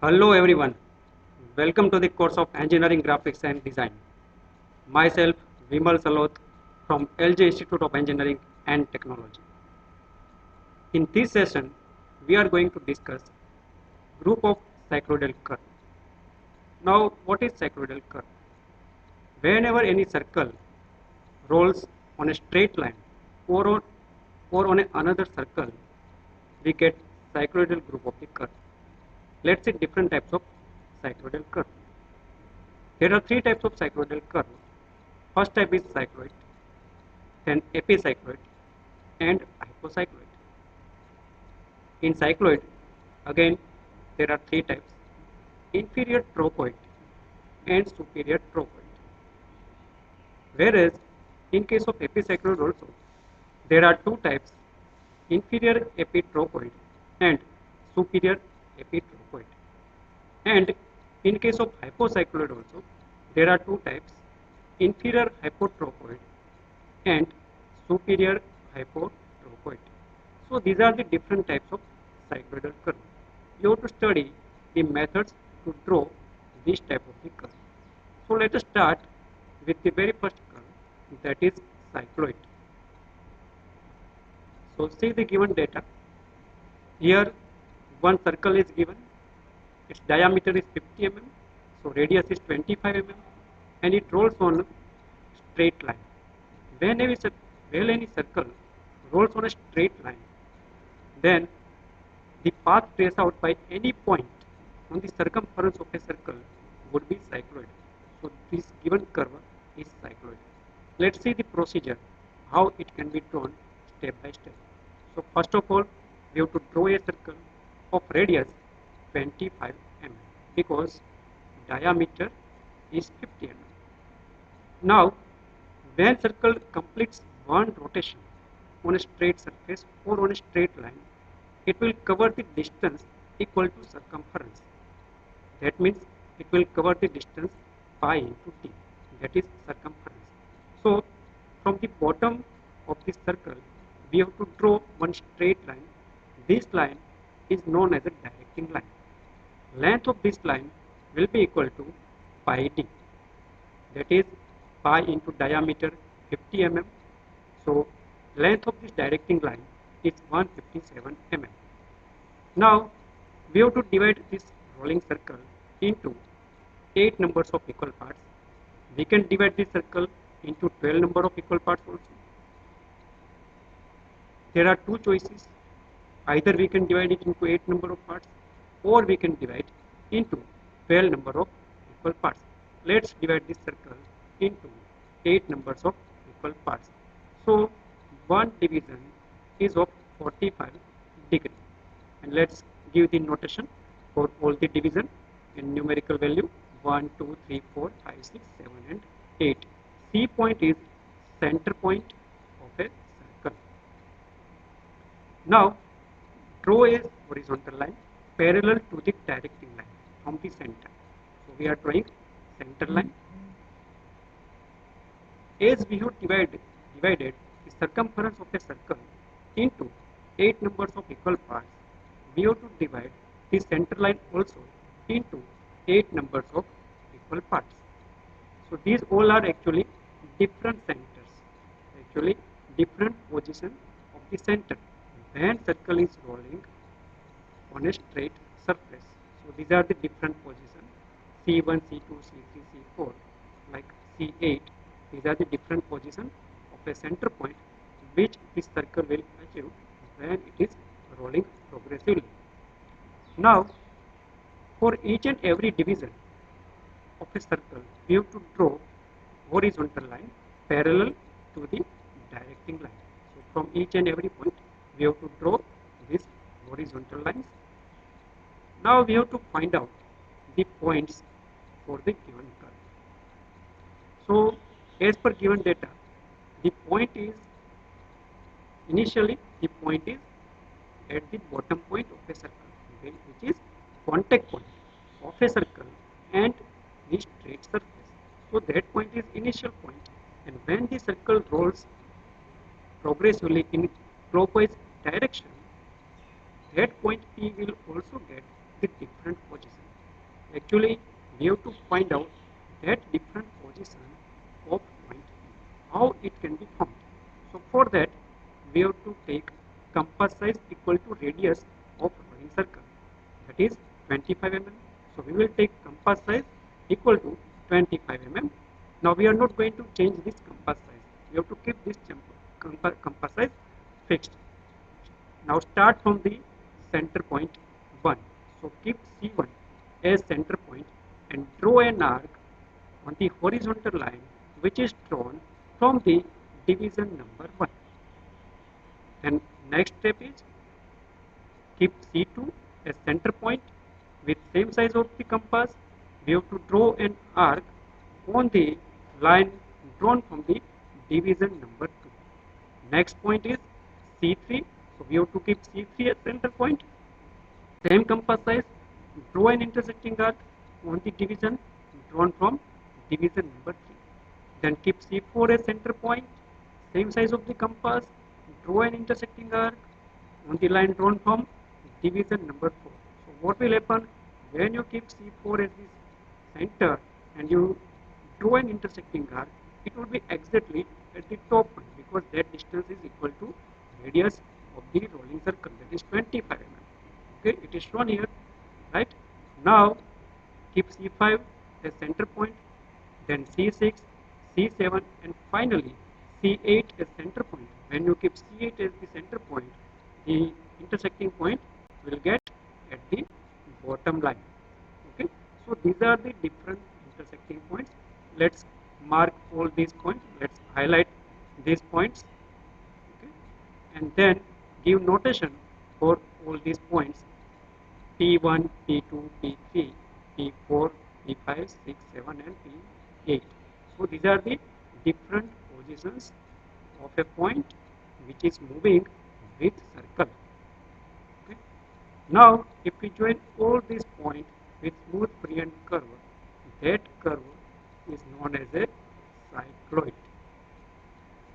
Hello everyone, welcome to the course of Engineering Graphics and Design. Myself Vimal Salot from LJ Institute of Engineering and Technology. In this session, we are going to discuss group of cycloidal curve. Now, what is cycloidal curve? Whenever any circle rolls on a straight line or on another circle, we get cycloidal group of the curve. Let's see different types of cycloidal curve. There are three types of cycloidal curve. First type is cycloid, then epicycloid, and hypocycloid. In cycloid, again, there are three types: inferior trochoid and superior trochoid. Whereas, in case of epicycloid also, there are two types: inferior epitrochoid and superior epitrochoid. And in case of hypocycloid also, there are two types: inferior hypotrochoid and superior hypotrochoid. So these are the different types of cycloidal curve. You have to study the methods to draw this type of the curve. So let us start with the very first curve, that is cycloid. So see the given data. Here one circle is given. Its diameter is 50 mm, so radius is 25 mm, and it rolls on straight line. When any circle rolls on a straight line, then the path traced out by any point on the circumference of a circle would be cycloid. So this given curve is cycloid. Let's see the procedure, how it can be drawn step by step. So first of all, we have to draw a circle of radius 25 mm because diameter is 50 mm. Now, when circle completes one rotation on a straight surface or on a straight line, it will cover the distance equal to circumference. That means it will cover the distance pi into d, that is circumference. So, from the bottom of this circle, we have to draw one straight line. This line is known as a directing line. Length of this line will be equal to pi d, that is pi into diameter 50 mm. So length of this directing line is 157 mm. Now we have to divide this rolling circle into 8 numbers of equal parts. We can divide this circle into 12 number of equal parts also. There are two choices: either we can divide it into 8 number of parts, or we can divide into 12 number of equal parts. Let's divide this circle into 8 numbers of equal parts. So one division is of 45 degree, and let's give the notation for all the division in numerical value: 1, 2, 3, 4, 5, 6, 7 and 8. C point is center point of a circle. Now draw a horizontal line parallel to the directing line from the center. So we are drawing center line. As we have divided the circumference of a circle into 8 numbers of equal parts, we have to divide the center line also into 8 numbers of equal parts. So these all are actually different centers, actually different position of the center when circle is rolling on a straight surface. So these are the different positions: C1, C2, C3, C4, like C8. These are the different positions of a center point which this circle will achieve when it is rolling progressively. Now, for each and every division of a circle, we have to draw horizontal line parallel to the directing line. So from each and every point, we have to draw these horizontal lines. Now we have to find out the points for the given curve. So as per given data, the point is initially at the bottom point of a circle, which is contact point of a circle and the straight surface. So that point is initial point, and when the circle rolls progressively in clockwise direction, that point P will also get the different position. Actually, we have to find out that different position of point how it can be found. So for that, we have to take compass size equal to radius of rolling circle, that is 25 mm. So we will take compass size equal to 25 mm. Now we are not going to change this compass size. We have to keep this compass size fixed. Now start from the center point 1. So keep C1 as center point and draw an arc on the horizontal line which is drawn from the division number 1. Then next step is keep C2 as center point with same size of the compass. We have to draw an arc on the line drawn from the division number 2. Next point is C3. So we have to keep C3 as center point. Same compass size. Draw an intersecting arc on the division drawn from division number 3. Then keep C4 as center point. Same size of the compass. Draw an intersecting arc on the line drawn from division number 4. So what will happen when you keep C4 as the center and you draw an intersecting arc? It will be exactly at the top point because that distance is equal to radius of the rolling circle, that is 25 mm. Okay, it is shown here, right? Now keep C5 as center point, then C6, C7 and finally C8 as center point. When you keep C8 as the center point, the intersecting point will get at the bottom line. Okay, so these are the different intersecting points. Let's mark all these points. Let's highlight these points. Okay, and then give notation for all these points: P1, P2, P3, P4, P5, 6, 7 and P8. So these are the different positions of a point which is moving with circle. Okay. Now if we join all these points with smooth brilliant curve, that curve is known as a cycloid.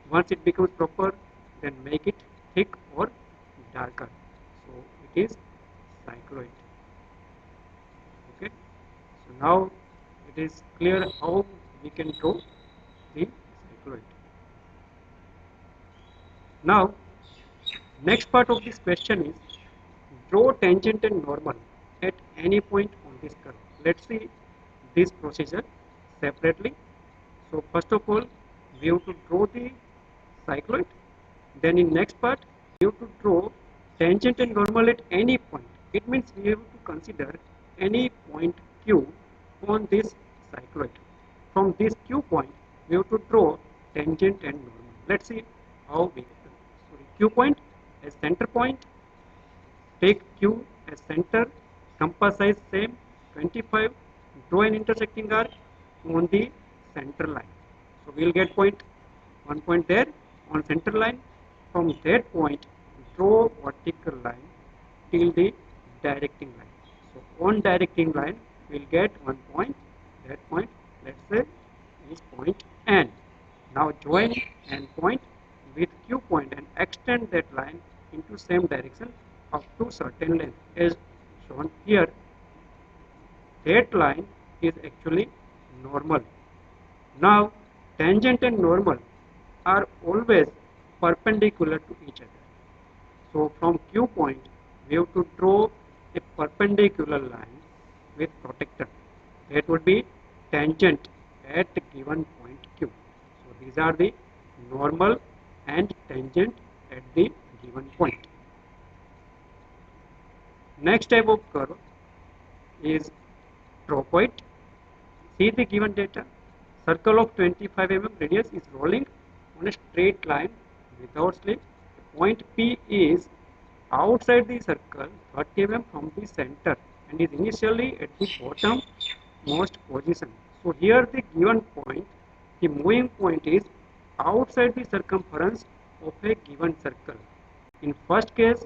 Once it becomes proper, then make it thick or darker. So it is cycloid. Okay. So now it is clear how we can draw the cycloid. Now next part of this question is draw tangent and normal at any point on this curve. Let's see this procedure separately. So first of all, we have to draw the cycloid. Then in next part, we have to draw tangent and normal at any point. It means we have to consider any point Q on this cycloid. From this Q point, we have to draw tangent and normal. Let's see how we Q point as center point. Take Q as center, compass size same 25, draw an intersecting arc on the center line. So we will get one point there on center line. From that point, draw vertical line till the directing line. So on directing line, we will get one point. That point, let's say, is point N. Now join N point with Q point and extend that line into same direction up to certain length as shown here. That line is actually normal. Now tangent and normal are always perpendicular to each other. So from Q point we have to draw a perpendicular line with protector. That would be tangent at given point Q. So these are the normal and tangent at the given point. Next type of curve is trochoid. See the given data. Circle of 25 mm radius is rolling on a straight line without slip. Point P is outside the circle 30 mm from the center and is initially at the bottom most position. So here the given point, the moving point is outside the circumference of a given circle. In first case,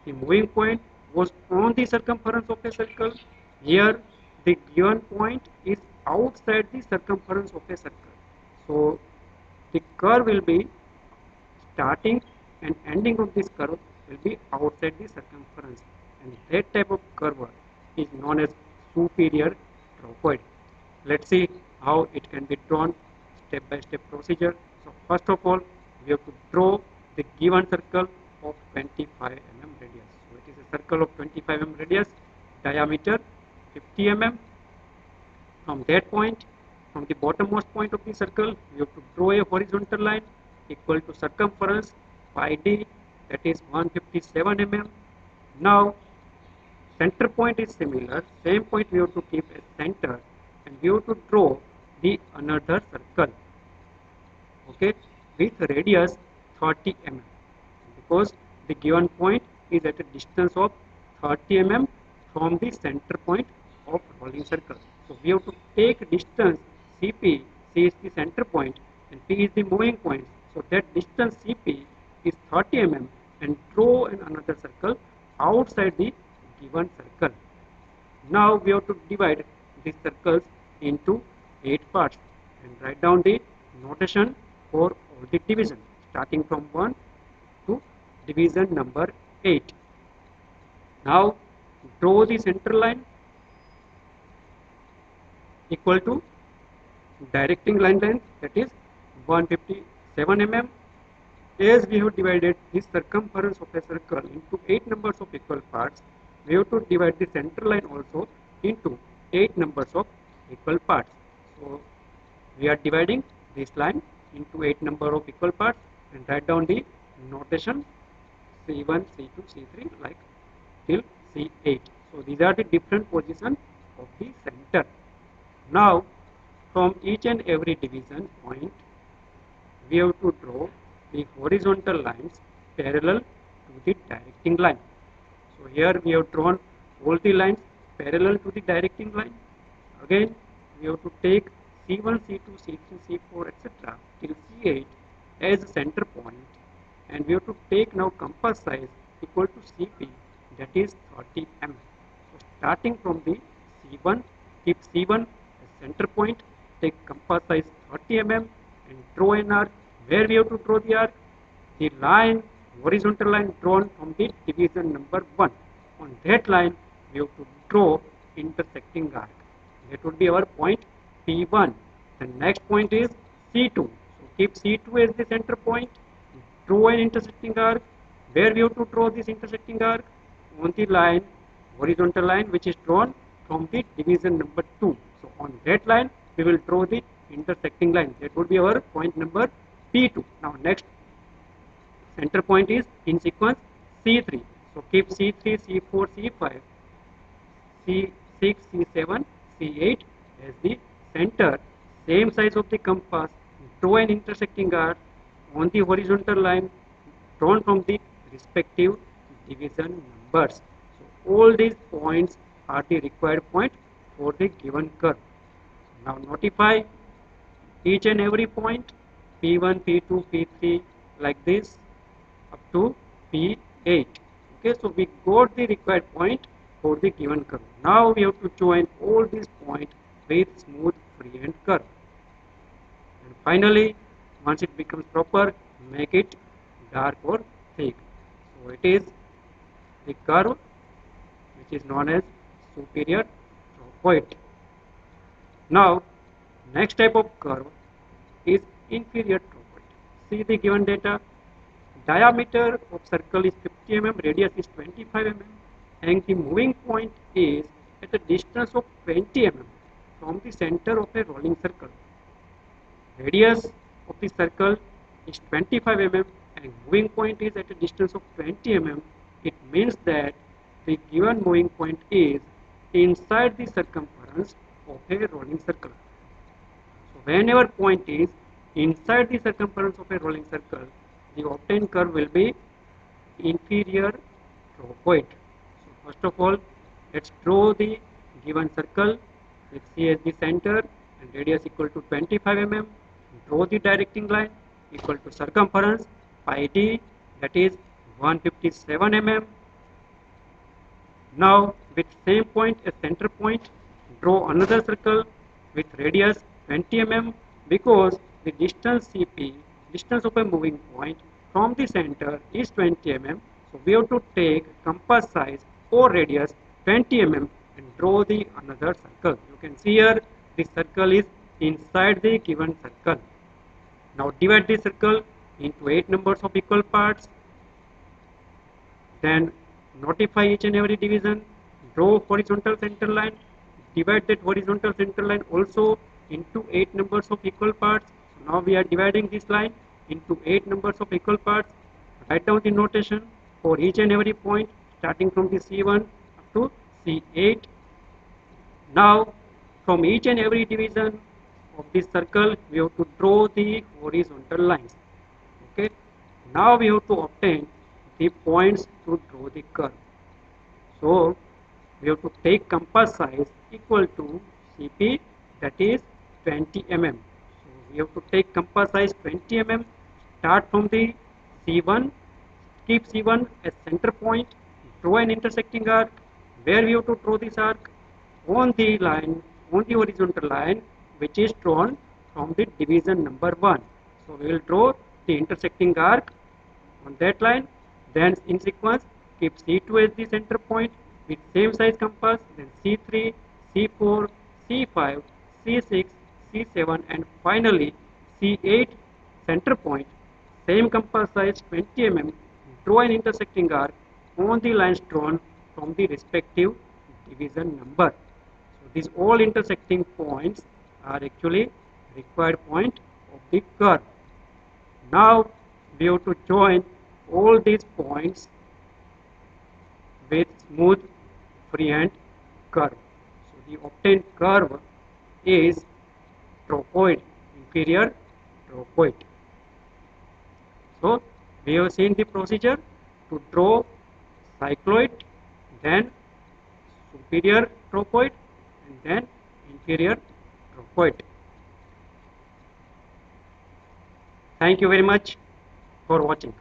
the moving point was on the circumference of a circle. Here the given point is outside the circumference of a circle. So the curve will be starting and ending of this curve will be outside the circumference, and that type of curve is known as superior tropoid. Let's see how it can be drawn, step by step procedure. So first of all, we have to draw the given circle of 25 mm radius. So it is a circle of 25 mm radius, diameter 50 mm. From that point, from the bottommost point of the circle, we have to draw a horizontal line equal to circumference pi d, that is 157 mm. Now center point is similar, same point we have to keep as center, and we have to draw the another circle, okay, with radius 30 mm, because the given point is at a distance of 30 mm from the center point of rolling circle. So we have to take distance Cp, C is the center point and P is the moving point. So that distance Cp is 30 mm and draw another circle outside the given circle. Now we have to divide these circles into 8 parts and write down the notation for all the division, starting from 1 to division number 8. Now draw the center line equal to directing line length, that is 157 mm. As we have divided the circumference of a circle into 8 numbers of equal parts, we have to divide the center line also into 8 numbers of equal parts. So we are dividing this line into 8 number of equal parts and write down the notation C1, C2, C3 like till C8. So these are the different positions of the center. Now from each and every division point, we have to draw the horizontal lines parallel to the directing line. So here we have drawn all the lines parallel to the directing line. Again, we have to take C1, C2, C3, C4, etc. till C8 as a center point, and we have to take now compass size equal to Cp, that is 30 mm. So starting from the C1, keep C1 as center point, take compass size 30 mm and draw an arc. Where we have to draw the arc? The line, horizontal line drawn from the division number 1. On that line, we have to draw intersecting arc. That would be our point P1. The next point is C2. So keep C2 as the center point. Draw an intersecting arc. Where we have to draw this intersecting arc? On the line, horizontal line, which is drawn from the division number 2. So on that line, we will draw the intersecting line. That would be our point number P2. Now next center point is in sequence C3. So keep C3, C4, C5, C6, C7, C8 as the center. Same size of the compass. Draw an intersecting arc on the horizontal line drawn from the respective division numbers. So all these points are the required point for the given curve. Now notify each and every point P1, P2, P3 like this up to P8. Okay, so we got the required point for the given curve. Now we have to join all these points with smooth freehand curve. And finally, once it becomes proper, make it dark or thick. So it is the curve which is known as superior tropoid. Now, next type of curve is inferior tropoid. See the given data. Diameter of circle is 50 mm, radius is 25 mm, and the moving point is at a distance of 20 mm from the center of a rolling circle. Radius of the circle is 25 mm and moving point is at a distance of 20 mm. It means that the given moving point is inside the circumference of a rolling circle. So whenever point is inside the circumference of a rolling circle, the obtained curve will be inferior tropoid. So first of all, let's draw the given circle with C as the center and radius equal to 25 mm. Draw the directing line equal to circumference pi d, that is 157 mm. Now with same point as center point, draw another circle with radius 20 mm, because the distance Cp, distance of a moving point from the center is 20 mm. So we have to take compass size or radius 20 mm and draw the another circle. You can see here the circle is inside the given circle. Now divide the circle into 8 numbers of equal parts. Then notify each and every division. Draw horizontal center line. Divide that horizontal center line also into 8 numbers of equal parts. So now we are dividing this line into 8 numbers of equal parts. Write down the notation for each and every point starting from the C1 up to C8. Now from each and every division of this circle we have to draw the horizontal lines. Okay. Now we have to obtain the points to draw the curve. So we have to take compass size equal to CP, that is 20 mm. So we have to take compass size 20 mm, start from the C1, keep C1 as center point, draw an intersecting arc. Where we have to draw this arc? On the line, on the horizontal line which is drawn from the division number 1. So we will draw the intersecting arc on that line. Then in sequence keep C2 as the center point with same size compass, then C3, C4, C5, C6, C7 and finally C8 center point, same compass size 20 mm, draw an intersecting arc on the lines drawn from the respective division number. So these all intersecting points are actually required point of the curve. Now we have to join all these points with smooth freehand curve. So the obtained curve is trochoid, inferior trochoid. So we have seen the procedure to draw cycloid, then superior trochoid and then inferior trochoid. Thank you very much for watching.